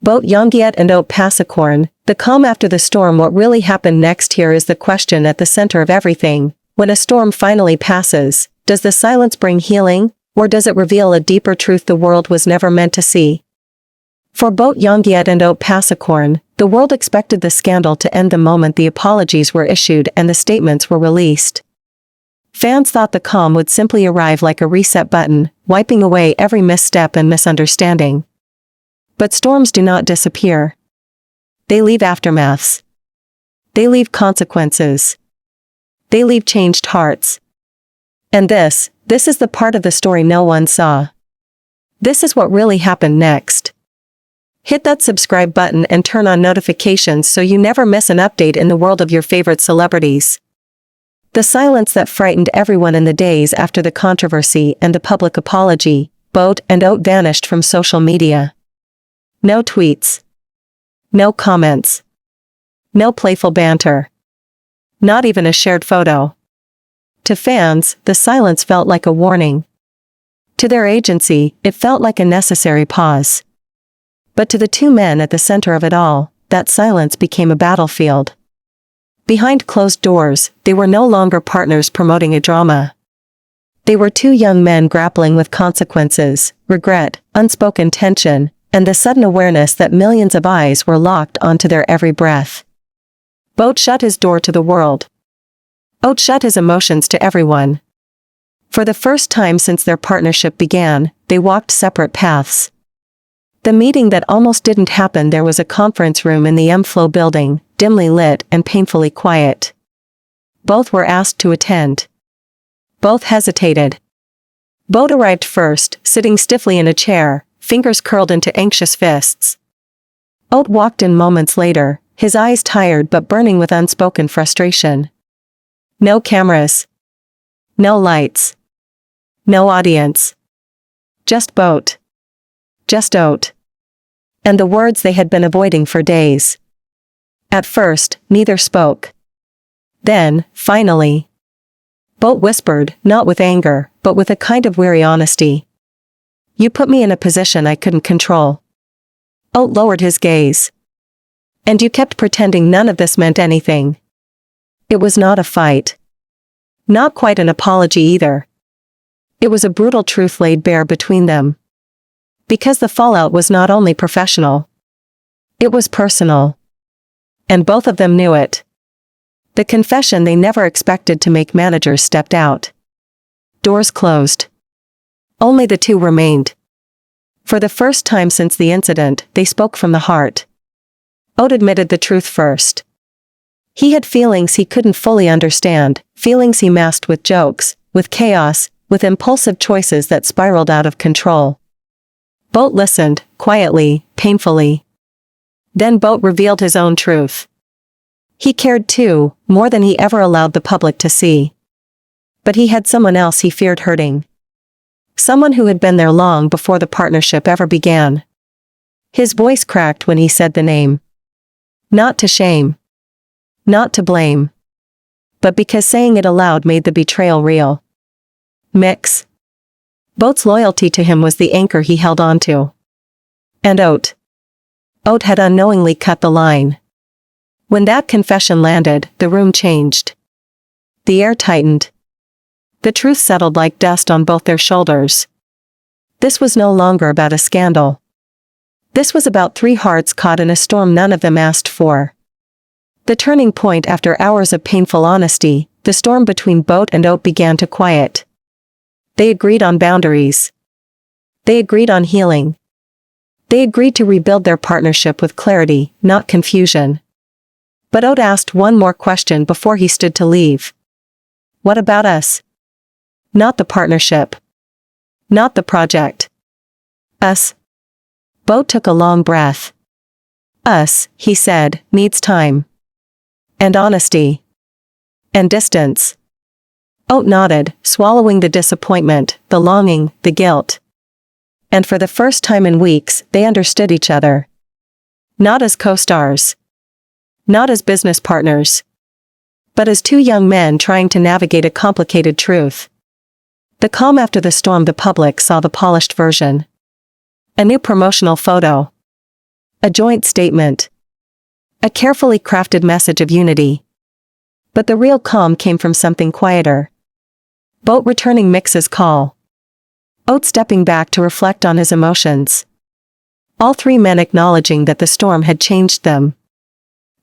Both Yongyut and Oat Pasakorn, the calm after the storm. What really happened next? Here is the question at the center of everything. When a storm finally passes, does the silence bring healing, or does it reveal a deeper truth the world was never meant to see? For both Yongyut and Oat Pasakorn, the world expected the scandal to end the moment the apologies were issued and the statements were released. Fans thought the calm would simply arrive like a reset button, wiping away every misstep and misunderstanding. But storms do not disappear. They leave aftermaths. They leave consequences. They leave changed hearts. And this is the part of the story no one saw. This is what really happened next. Hit that subscribe button and turn on notifications so you never miss an update in the world of your favorite celebrities. The silence that frightened everyone in the days after the controversy and the public apology, Boat and Oat vanished from social media. No tweets. No comments. No playful banter. Not even a shared photo. To fans, the silence felt like a warning. To their agency, it felt like a necessary pause. But to the two men at the center of it all, that silence became a battlefield. Behind closed doors, they were no longer partners promoting a drama. They were two young men grappling with consequences, regret, unspoken tension, and the sudden awareness that millions of eyes were locked onto their every breath. Boat shut his door to the world. Oat shut his emotions to everyone. For the first time since their partnership began, they walked separate paths. The meeting that almost didn't happen. There was a conference room in the M-Flow building, dimly lit and painfully quiet. Both were asked to attend. Both hesitated. Boat arrived first, sitting stiffly in a chair, fingers curled into anxious fists. Oat walked in moments later, his eyes tired but burning with unspoken frustration. No cameras. No lights. No audience. Just Boat. Just Oat. And the words they had been avoiding for days. At first, neither spoke. Then, finally, Boat whispered, not with anger, but with a kind of weary honesty. "You put me in a position I couldn't control." Oat lowered his gaze. "And you kept pretending none of this meant anything." It was not a fight. Not quite an apology either. It was a brutal truth laid bare between them. Because the fallout was not only professional. It was personal. And both of them knew it. The confession they never expected to make. Managers stepped out. Doors closed. Only the two remained. For the first time since the incident, they spoke from the heart. Oat admitted the truth first. He had feelings he couldn't fully understand, feelings he masked with jokes, with chaos, with impulsive choices that spiraled out of control. Boat listened, quietly, painfully. Then Boat revealed his own truth. He cared too, more than he ever allowed the public to see. But he had someone else he feared hurting. Someone who had been there long before the partnership ever began. His voice cracked when he said the name. Not to shame. Not to blame. But because saying it aloud made the betrayal real. Mix. Boat's loyalty to him was the anchor he held onto. And Oat. Oat had unknowingly cut the line. When that confession landed, the room changed. The air tightened. The truth settled like dust on both their shoulders. This was no longer about a scandal. This was about three hearts caught in a storm none of them asked for. The turning point. After hours of painful honesty, the storm between Boat and Oat began to quiet. They agreed on boundaries. They agreed on healing. They agreed to rebuild their partnership with clarity, not confusion. But Oat asked one more question before he stood to leave. What about us? Not the partnership. Not the project. Us. Boat took a long breath. Us, he said, needs time. And honesty. And distance. Oat nodded, swallowing the disappointment, the longing, the guilt. And for the first time in weeks, they understood each other. Not as co-stars. Not as business partners. But as two young men trying to navigate a complicated truth. The calm after the storm. The public saw the polished version. A new promotional photo. A joint statement. A carefully crafted message of unity. But the real calm came from something quieter. Boat returning Mix's call. Oat stepping back to reflect on his emotions. All three men acknowledging that the storm had changed them.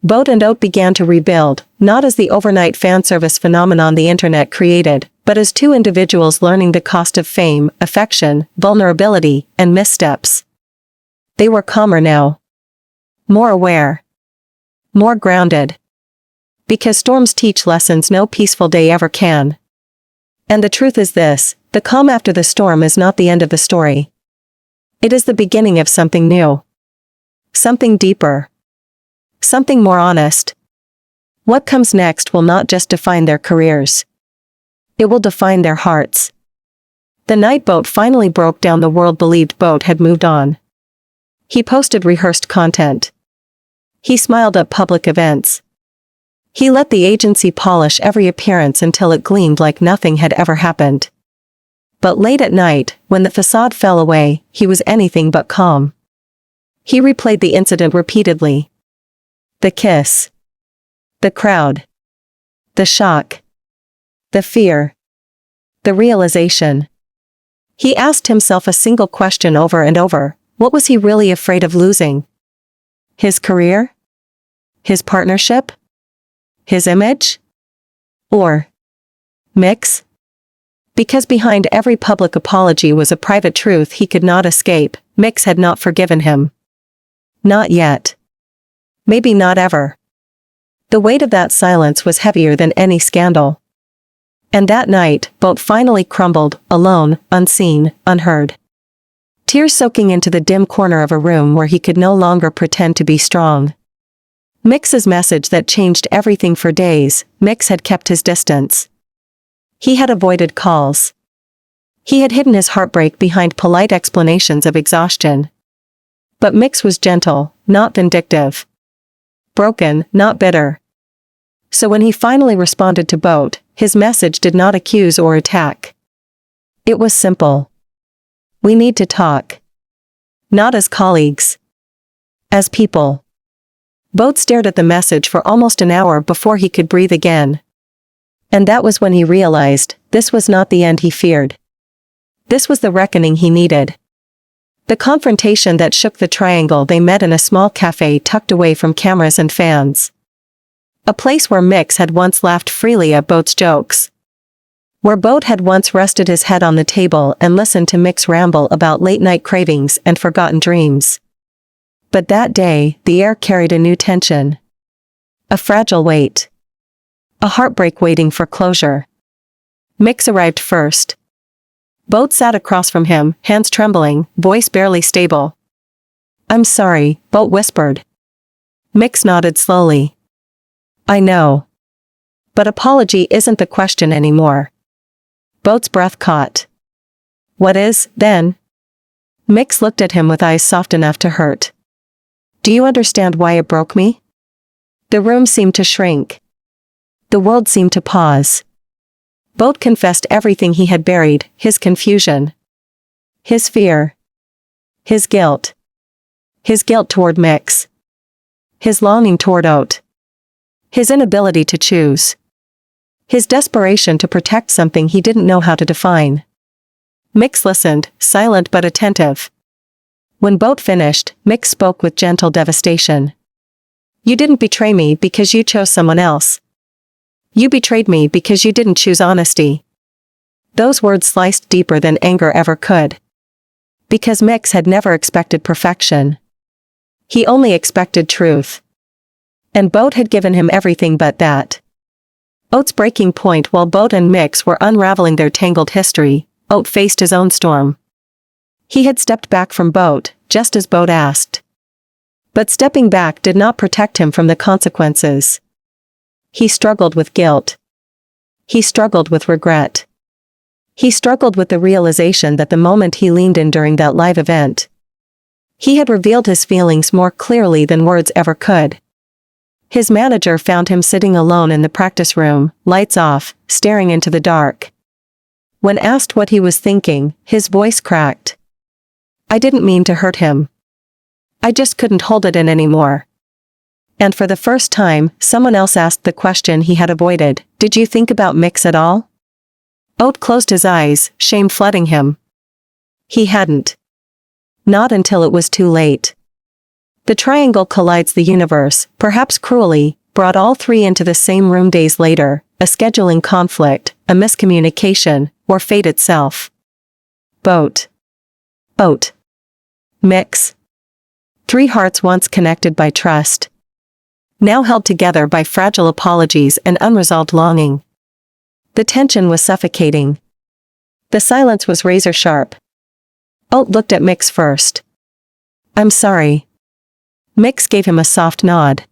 Boat and Oat began to rebuild, not as the overnight fan service phenomenon the internet created, but as two individuals learning the cost of fame, affection, vulnerability, and missteps. They were calmer now. More aware. More grounded. Because storms teach lessons no peaceful day ever can. And the truth is this, the calm after the storm is not the end of the story. It is the beginning of something new. Something deeper. Something more honest. What comes next will not just define their careers. It will define their hearts. The night Boat finally broke down, the world believed Boat had moved on. He posted rehearsed content. He smiled at public events. He let the agency polish every appearance until it gleamed like nothing had ever happened. But late at night, when the facade fell away, he was anything but calm. He replayed the incident repeatedly. The kiss. The crowd. The shock. The fear. The realization. He asked himself a single question over and over. What was he really afraid of losing? His career? His partnership? His image? Or Mix? Because behind every public apology was a private truth he could not escape. Mix had not forgiven him. Not yet. Maybe not ever. The weight of that silence was heavier than any scandal. And that night, Boat finally crumbled, alone, unseen, unheard. Tears soaking into the dim corner of a room where he could no longer pretend to be strong. Mix's message that changed everything for days. Mix had kept his distance. He had avoided calls. He had hidden his heartbreak behind polite explanations of exhaustion. But Mix was gentle, not vindictive. Broken, not bitter. So when he finally responded to Boat, his message did not accuse or attack. It was simple. We need to talk. Not as colleagues. As people. Boat stared at the message for almost an hour before he could breathe again. And that was when he realized, this was not the end he feared. This was the reckoning he needed. The confrontation that shook the triangle they met in a small cafe tucked away from cameras and fans. A place where Mix had once laughed freely at Boat's jokes. Where Boat had once rested his head on the table and listened to Mix ramble about late-night cravings and forgotten dreams. But that day, the air carried a new tension. A fragile weight. A heartbreak waiting for closure. Mix arrived first. Boat sat across from him, hands trembling, voice barely stable. "I'm sorry," Boat whispered. Mix nodded slowly. "I know. But apology isn't the question anymore." Boat's breath caught. "What is, then?" Mix looked at him with eyes soft enough to hurt. "Do you understand why it broke me?" The room seemed to shrink. The world seemed to pause. Boat confessed everything he had buried, his confusion. His fear. His guilt. His guilt toward Mix. His longing toward Oat. His inability to choose. His desperation to protect something he didn't know how to define. Mix listened, silent but attentive. When Boat finished, Mix spoke with gentle devastation. "You didn't betray me because you chose someone else. You betrayed me because you didn't choose honesty." Those words sliced deeper than anger ever could. Because Mix had never expected perfection. He only expected truth. And Boat had given him everything but that. Oat's breaking point. While Boat and Mix were unraveling their tangled history, Oat faced his own storm. He had stepped back from Boat, just as Boat asked. But stepping back did not protect him from the consequences. He struggled with guilt. He struggled with regret. He struggled with the realization that the moment he leaned in during that live event, he had revealed his feelings more clearly than words ever could. His manager found him sitting alone in the practice room, lights off, staring into the dark. When asked what he was thinking, his voice cracked. "I didn't mean to hurt him. I just couldn't hold it in anymore. And for the first time, someone else asked the question he had avoided. Did you think about Mix at all? Oat closed his eyes, shame flooding him. He hadn't. Not until it was too late. The triangle collides the universe, perhaps cruelly, brought all three into the same room days later, a scheduling conflict, a miscommunication, or fate itself. Boat. Oat. Mix. Three hearts once connected by trust. Now held together by fragile apologies and unresolved longing. The tension was suffocating. The silence was razor sharp. Oat looked at Mix first. I'm sorry. Mix gave him a soft nod.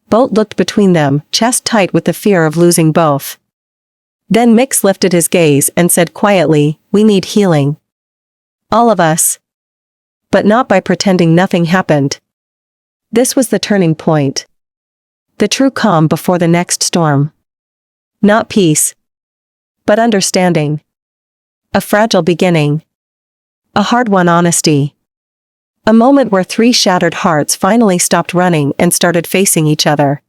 Boat looked between them, chest tight with the fear of losing both. Then Mix lifted his gaze and said quietly, we need healing. All of us. But not by pretending nothing happened. This was the turning point. The true calm before the next storm. Not peace. But understanding. A fragile beginning. A hard-won honesty. A moment where three shattered hearts finally stopped running and started facing each other.